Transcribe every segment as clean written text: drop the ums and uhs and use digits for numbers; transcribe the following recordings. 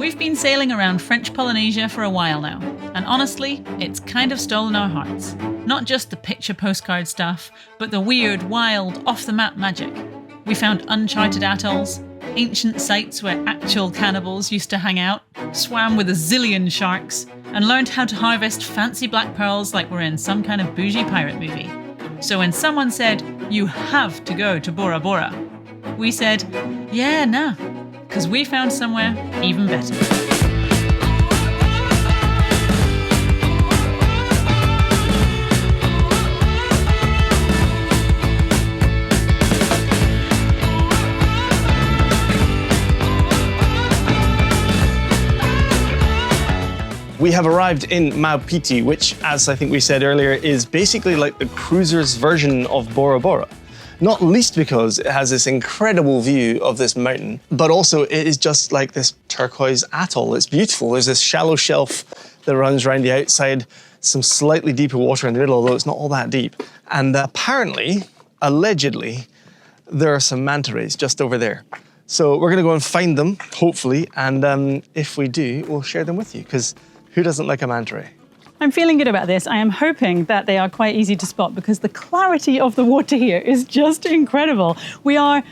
We've been sailing around French Polynesia for a while now, and honestly, it's kind of stolen our hearts. Not just the picture postcard stuff, but the weird, wild, off-the-map magic. We found uncharted atolls, ancient sites where actual cannibals used to hang out, swam with a zillion sharks, and learned how to harvest fancy black pearls like we're in some kind of bougie pirate movie. So when someone said, "You have to go to Bora Bora," we said, "Yeah, nah," because we found somewhere even better. We have arrived in Maupiti, which, as I think we said earlier, is basically like the cruiser's version of Bora Bora. Not least because it has this incredible view of this mountain, but also it is just like this turquoise atoll. It's beautiful. There's this shallow shelf that runs around the outside, some slightly deeper water in the middle, although it's not all that deep. And apparently, allegedly, there are some manta rays just over there. So we're gonna go and find them, hopefully, and if we do, we'll share them with you, because who doesn't like a manta ray? I'm feeling good about this. I am hoping that they are quite easy to spot because the clarity of the water here is just incredible. We are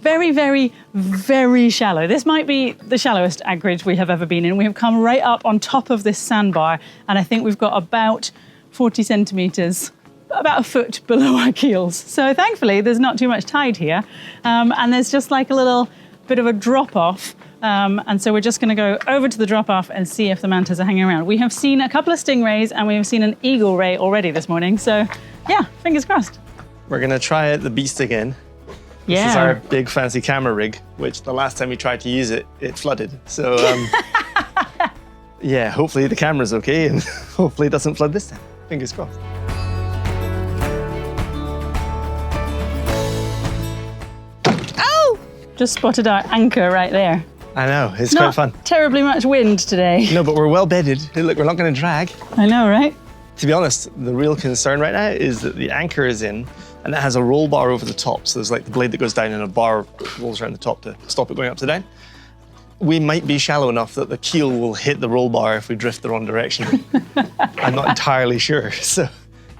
very, very, very shallow. This might be the shallowest anchorage we have ever been in. We have come right up on top of this sandbar, and I think we've got about 40 centimetres, about a foot below our keels. So thankfully, there's not too much tide here, and there's just like a little bit of a drop-off. And so we're just going to go over to the drop-off and see if the mantas are hanging around. We have seen a couple of stingrays and we have seen an eagle ray already this morning. So yeah, fingers crossed. We're going to try the beast again. Yeah. This is our big fancy camera rig, which the last time we tried to use it, it flooded. So yeah, hopefully the camera's okay and hopefully it doesn't flood this time. Fingers crossed. Oh! Just spotted our anchor right there. I know, it's quite fun. Terribly much wind today. No, but we're well bedded. Hey, look, we're not going to drag. I know, right? To be honest, the real concern right now is that the anchor is in and it has a roll bar over the top. So there's like the blade that goes down and a bar rolls around the top to stop it going upside down. We might be shallow enough that the keel will hit the roll bar if we drift the wrong direction. I'm not entirely sure, so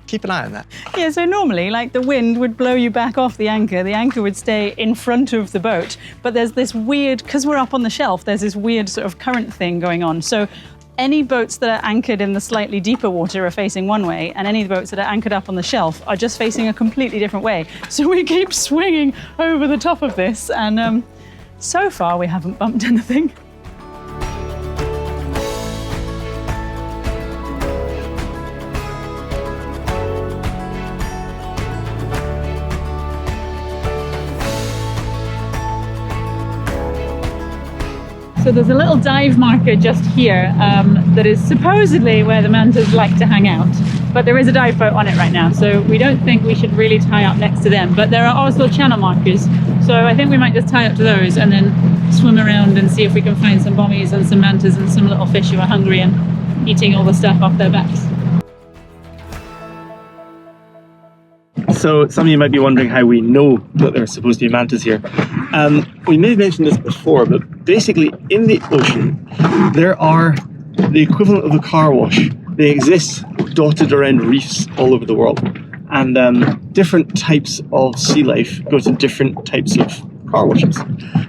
keep an eye on that. Yeah, so normally, like, the wind would blow you back off the anchor would stay in front of the boat, but there's this weird, because we're up on the shelf, there's this weird sort of current thing going on. So any boats that are anchored in the slightly deeper water are facing one way, and any boats that are anchored up on the shelf are just facing a completely different way. So we keep swinging over the top of this, and so far we haven't bumped anything. So there's a little dive marker just here that is supposedly where the mantas like to hang out. But there is a dive boat on it right now, so we don't think we should really tie up next to them. But there are also channel markers, so I think we might just tie up to those and then swim around and see if we can find some bommies and some mantas and some little fish who are hungry and eating all the stuff off their backs. So some of you might be wondering how we know that there are supposed to be mantas here. We may have mentioned this before, but basically in the ocean, there are the equivalent of a car wash. They exist dotted around reefs all over the world. And different types of sea life go to different types of car washes.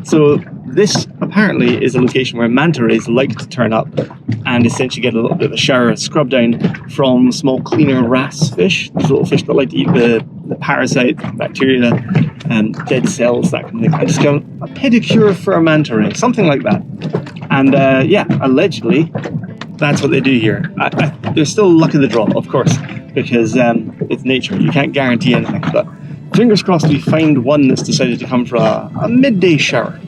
So this apparently is a location where manta rays like to turn up and essentially get a little bit of a shower and scrub down from small cleaner wrasse fish, these little fish that like to eat the parasite, bacteria, and dead cells, that kind of thing. I just go, a pedicure for a manta ray, something like that. And yeah, allegedly, that's what they do here. There's still luck of the draw, of course, because it's nature. You can't guarantee anything. But fingers crossed we find one that's decided to come for a midday shower.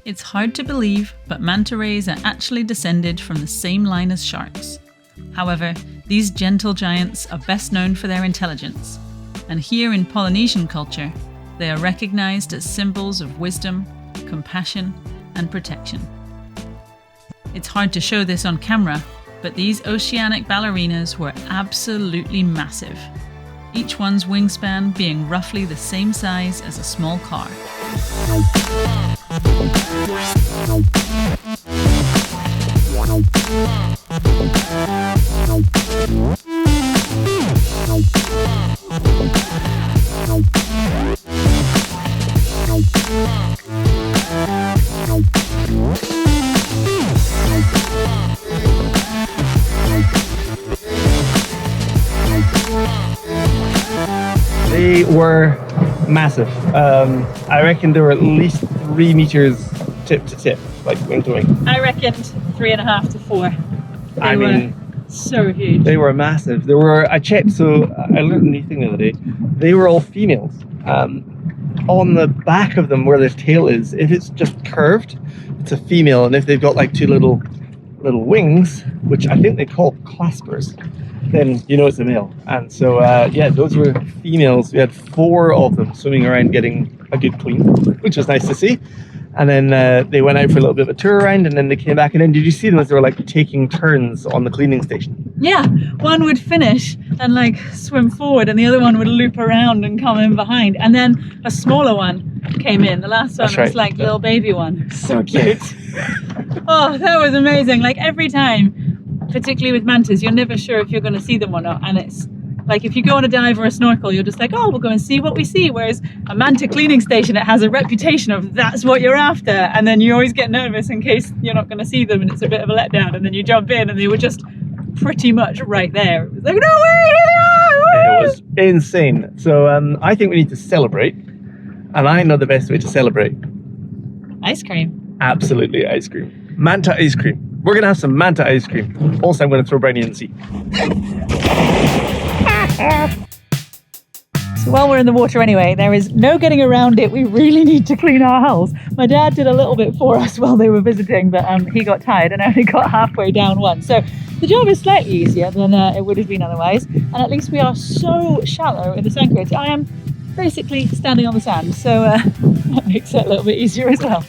It's hard to believe, but manta rays are actually descended from the same line as sharks. However, these gentle giants are best known for their intelligence, and here in Polynesian culture, they are recognized as symbols of wisdom, compassion, and protection. It's hard to show this on camera, But these oceanic ballerinas were absolutely massive, each one's wingspan being roughly the same size as a small car. They were massive. I reckon they were at least 3 meters tip to tip, like wing to wing. I reckoned 3.5 to 4. I mean, so huge. they were massive. There were, I checked, so I learned a new thing the other day. They were all females. On the back of them, where their tail is, if it's just curved, it's a female, and if they've got like 2 little wings, which I think they call claspers, then you know it's a male. And so yeah, those were females. We had 4 of them swimming around getting a good clean, which was nice to see. And then they went out for a little bit of a tour around, and then they came back. And then did you see them as they were like taking turns on the cleaning station? Yeah, one would finish and like swim forward, and the other one would loop around and come in behind. And then a smaller one came in. The last one was like little baby one. So cute. Oh, that was amazing. Like every time, particularly with mantas, you're never sure if you're going to see them or not. And it's like if you go on a dive or a snorkel, you're just like, oh, we'll go and see what we see. Whereas a manta cleaning station, it has a reputation of that's what you're after. And then you always get nervous in case you're not going to see them and it's a bit of a letdown. And then you jump in and they were just pretty much right there. It was like, no way, here they are! It was insane. So I think we need to celebrate. And I know the best way to celebrate. Ice cream. Absolutely, ice cream. Manta ice cream. We're going to have some manta ice cream. Also, I'm going to throw Brownie in the sea. So while we're in the water anyway, there is no getting around it. We really need to clean our hulls. My dad did a little bit for us while they were visiting, but he got tired and only got halfway down one. So the job is slightly easier than it would have been otherwise. And at least we are so shallow in this anchorage. I am basically standing on the sand, so that makes it a little bit easier as well.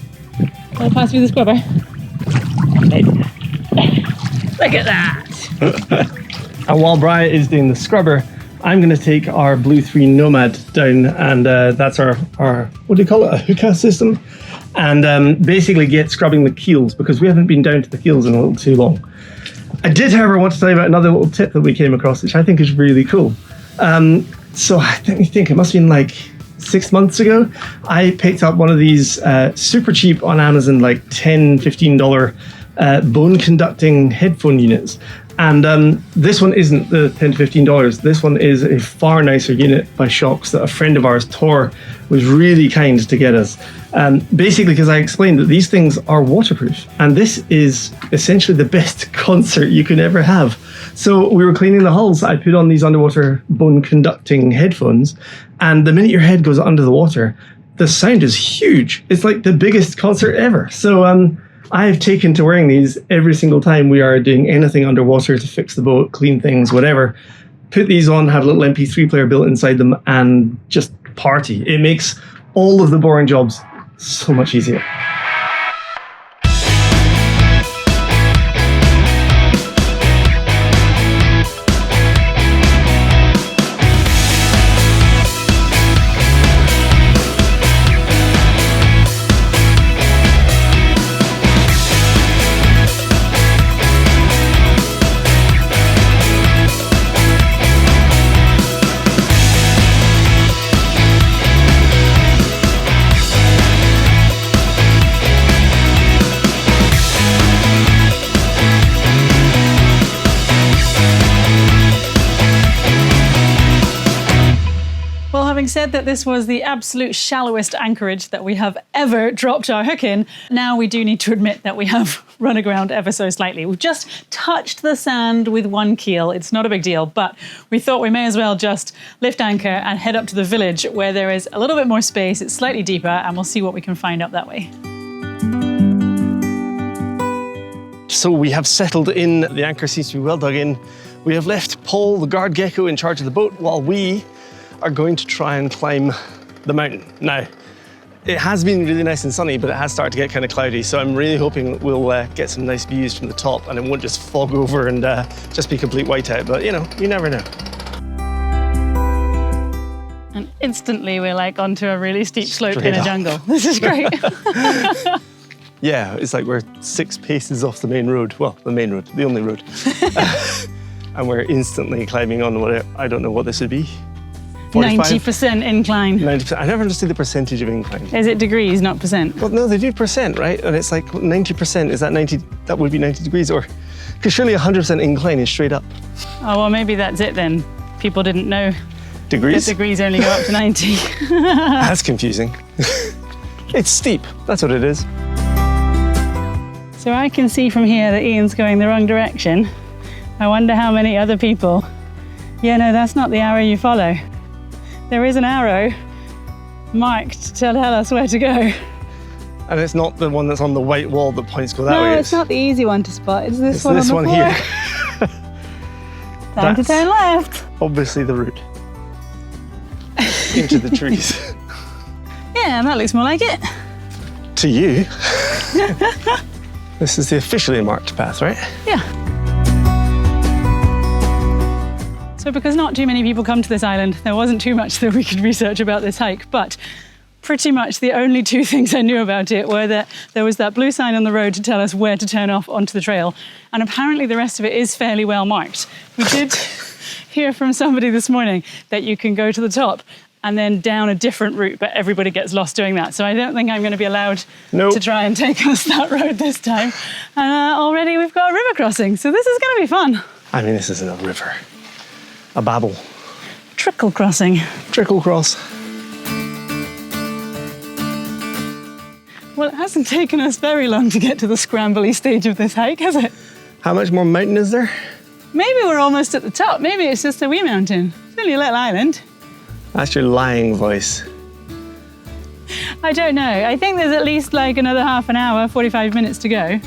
I'll pass through the scrubber. Look at that! And while Brian is doing the scrubber, I'm going to take our Blue 3 Nomad down, and that's our what do you call it, a hookah system, and basically get scrubbing the keels, because we haven't been down to the keels in a little too long. I did, however, want to tell you about another little tip that we came across, which I think is really cool. So let me think, it must have been like 6 months ago, I picked up one of these super cheap on Amazon, like $10, $15 bone conducting headphone units. And this one isn't the $10 to $15. This one is a far nicer unit by Shocks that a friend of ours, Tor, was really kind to get us. Basically, because I explained that these things are waterproof, and this is essentially the best concert you can ever have. So we were cleaning the hulls. I put on these underwater bone conducting headphones, and the minute your head goes under the water, the sound is huge. It's like the biggest concert ever. So I've taken to wearing these every single time we are doing anything underwater to fix the boat, clean things, whatever. Put these on, have a little MP3 player built inside them, and just party. It makes all of the boring jobs so much easier. Having said that this was the absolute shallowest anchorage that we have ever dropped our hook in, now we do need to admit that we have run aground ever so slightly. We've just touched the sand with one keel. It's not a big deal, but we thought we may as well just lift anchor and head up to the village where there is a little bit more space. It's slightly deeper, and we'll see what we can find up that way. So we have settled in. The anchor seems to be well dug in. We have left Paul, the guard gecko, in charge of the boat while we are going to try and climb the mountain. Now, it has been really nice and sunny, but it has started to get kind of cloudy. So I'm really hoping we'll get some nice views from the top and it won't just fog over and just be complete whiteout. But you know, you never know. And instantly we're like onto a really steep slope in a jungle. This is great. Yeah, it's like we're 6 paces off the main road. Well, the main road, the only road. And we're instantly climbing on what, I don't know what this would be. 45? 90% incline. 90%. I never understood the percentage of incline. Is it degrees, not percent? Well, no, they do percent, right? And it's like 90%, is that 90, that would be 90 degrees? Or, because surely 100% incline is straight up. Oh, well, maybe that's it then. People didn't know Degrees? that degrees only go up to 90. That's confusing. It's steep, that's what it is. So I can see from here that Ian's going the wrong direction. I wonder how many other people. Yeah, no, that's not the arrow you follow. There is an arrow marked to tell us where to go. And it's not the one that's on the white wall that points go that way. No, it's not the easy one to spot. It's this one. It's this on the one floor. here. Time to turn left. Obviously the route into the trees. Yeah, that looks more like it. To you. This is the officially marked path, right? Yeah. So because not too many people come to this island, there wasn't too much that we could research about this hike, but pretty much the only 2 things I knew about it were that there was that blue sign on the road to tell us where to turn off onto the trail, and apparently the rest of it is fairly well marked. We did hear from somebody this morning that you can go to the top and then down a different route, but everybody gets lost doing that. So I don't think I'm going to be allowed to try and take us that road this time. And already we've got a river crossing, so this is going to be fun. I mean, this isn't a river. A babble. Trickle crossing. Trickle cross. Well, it hasn't taken us very long to get to the scrambly stage of this hike, has it? How much more mountain is there? Maybe we're almost at the top. Maybe it's just a wee mountain. It's only a little island. That's your lying voice. I don't know. I think there's at least like another half an hour, 45 minutes to go.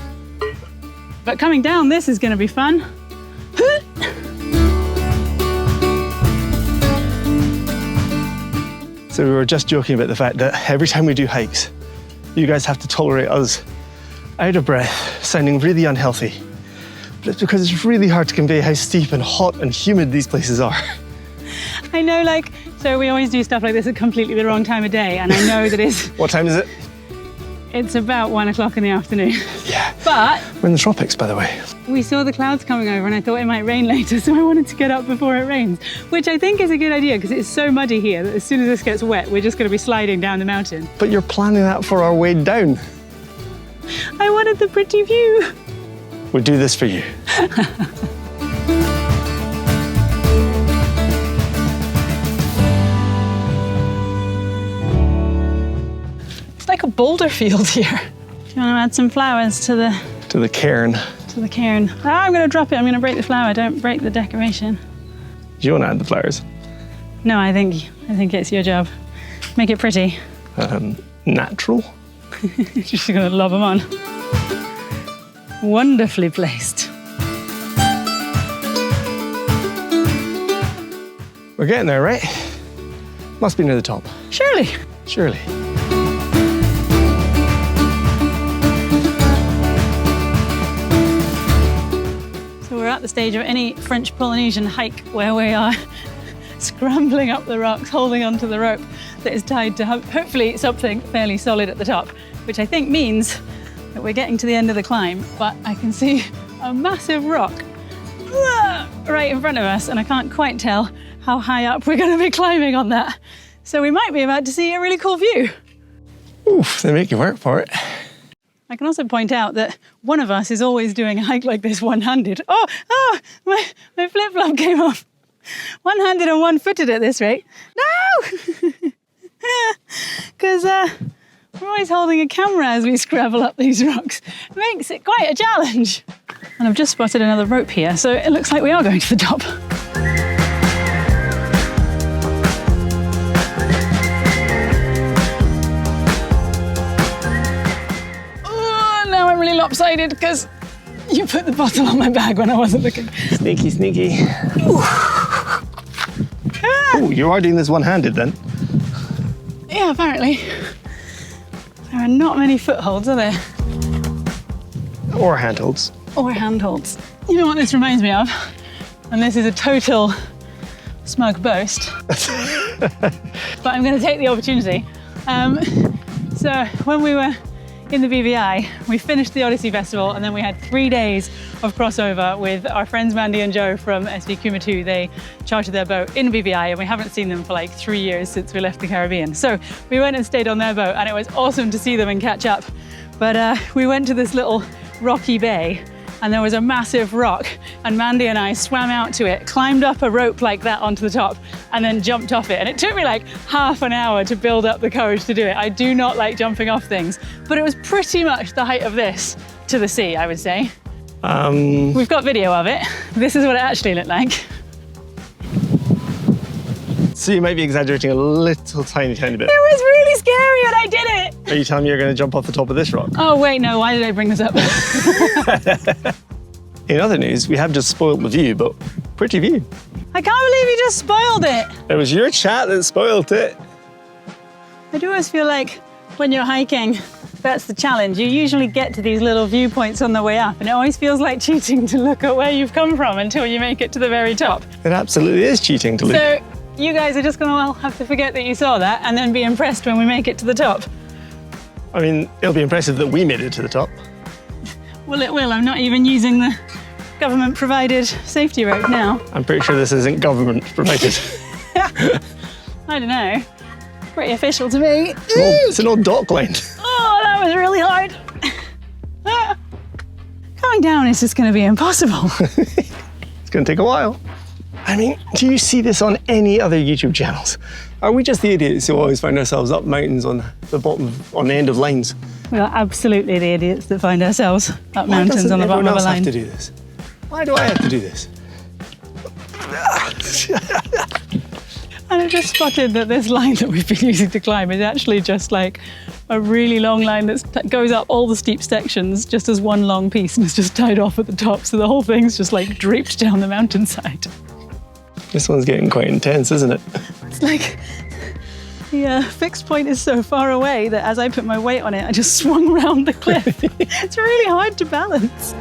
But coming down this is going to be fun. So we were just joking about the fact that every time we do hikes, you guys have to tolerate us out of breath, sounding really unhealthy. But it's because it's really hard to convey how steep and hot and humid these places are. I know, like, so we always do stuff like this at completely the wrong time of day, and I know that What time is it? it's about 1 o'clock in the afternoon. Yeah. But We're in the tropics, by the way. we saw the clouds coming over and I thought it might rain later, so I wanted to get up before it rains, which I think is a good idea because it's so muddy here that as soon as this gets wet, we're just going to be sliding down the mountain. But you're planning that for our way down. I wanted the pretty view. We'll do this for you. It's like a boulder field here. Do you want to add some flowers to the cairn. To the cairn. Oh, I'm going to drop it. I'm going to break the flower. Don't break the decoration. Do you want to add the flowers? No, I think it's your job. Make it pretty. Natural? You're just going to lob them on. Wonderfully placed. We're getting there, right? Must be near the top. Surely. Surely. So we're at the stage of any French Polynesian hike where we are scrambling up the rocks, holding onto the rope that is tied to hopefully something fairly solid at the top, which I think means that we're getting to the end of the climb, but I can see a massive rock right in front of us, and I can't quite tell how high up we're going to be climbing on that. So we might be about to see a really cool view. Oof, they make you work for it. I can also point out that one of us is always doing a hike like this one-handed. Oh, my flip-flop came off. One-handed and one-footed at this rate. No! Because we're always holding a camera as we scrabble up these rocks. It makes it quite a challenge. And I've just spotted another rope here, so it looks like we are going to the top. Oh, now I'm really lopsided because you put the bottle on my bag when I wasn't looking. Sneaky, sneaky. Oh, you are doing this one-handed then? Yeah, apparently. There are not many footholds, are there? Or handholds. Or handholds. You know what this reminds me of? And this is a total smug boast. But I'm going to take the opportunity. So when we were in the BVI, we finished the Odyssey Festival and then we had 3 days of crossover with our friends Mandy and Joe from SV Kumatu. They chartered their boat in BVI and we haven't seen them for like 3 years since we left the Caribbean. So we went and stayed on their boat and it was awesome to see them and catch up. But we went to this little rocky bay and there was a massive rock and Mandy and I swam out to it, climbed up a rope like that onto the top and then jumped off it. And it took me like half an hour to build up the courage to do it. I do not like jumping off things, but it was pretty much the height of this to the sea, I would say. We've got video of it. This is what it actually looked like. So you might be exaggerating a little tiny bit. It was really scary and I did it. Are you telling me you're going to jump off the top of this rock? Oh wait, no, why did I bring this up? In other news, we have just spoiled the view, but pretty view. I can't believe you just spoiled it. It was your chat that spoiled it. I do always feel like when you're hiking, that's the challenge. You usually get to these little viewpoints on the way up and it always feels like cheating to look at where you've come from until you make it to the very top. It absolutely is cheating to look. So you guys are just gonna have to forget that you saw that and then be impressed when we make it to the top. I mean, it'll be impressive that we made it to the top. Well, it will. I'm not even using the government-provided safety rope now. I'm pretty sure this isn't government-provided. I don't know. Pretty official to me. It's an old dock line. Oh, that was really hard. Coming down is just going to be impossible. It's going to take a while. I mean, do you see this on any other YouTube channels? Are we just the idiots who always find ourselves up mountains on the bottom, on the end of lines? We are absolutely the idiots that find ourselves up mountains on the bottom of a line. Why doesn't everyone else have to do this? Why do I have to do this? And I just spotted that this line that we've been using to climb is actually just like a really long line that goes up all the steep sections just as one long piece and is just tied off at the top. So the whole thing's just like draped down the mountainside. This one's getting quite intense, isn't it? It's like the fixed point is so far away that as I put my weight on it, I just swung around the cliff. It's really hard to balance.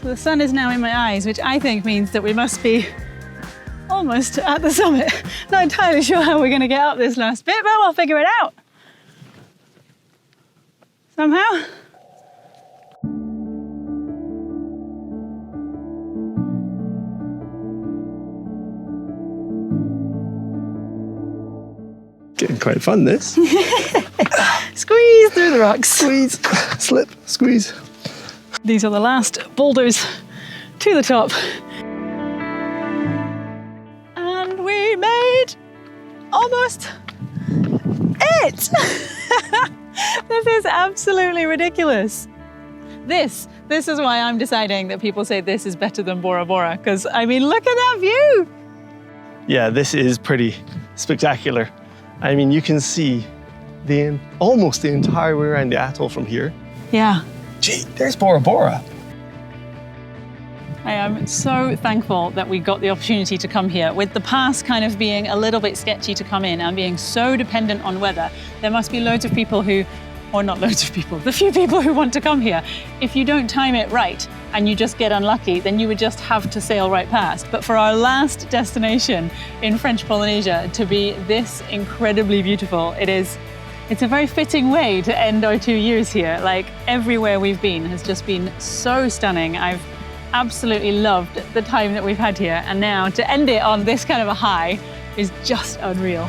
So the sun is now in my eyes, which I think means that we must be almost at the summit. Not entirely sure how we're going to get up this last bit, but we'll figure it out. Somehow. Getting quite fun, this. Squeeze through the rocks. Squeeze, slip, squeeze. These are the last boulders to the top. And we made almost it. This is absolutely ridiculous. This is why I'm deciding that people say this is better than Bora Bora, because I mean, look at that view. Yeah, this is pretty spectacular. I mean, you can see almost the entire way around the atoll from here. Yeah. Gee, there's Bora Bora. I am so thankful that we got the opportunity to come here. With the pass kind of being a little bit sketchy to come in and being so dependent on weather, there must be loads of people who, or not loads of people, the few people who want to come here. If you don't time it right and you just get unlucky, then you would just have to sail right past. But for our last destination in French Polynesia to be this incredibly beautiful, it's a very fitting way to end our 2 years here. Like, everywhere we've been has just been so stunning. I've absolutely loved the time that we've had here, and now to end it on this kind of a high is just unreal.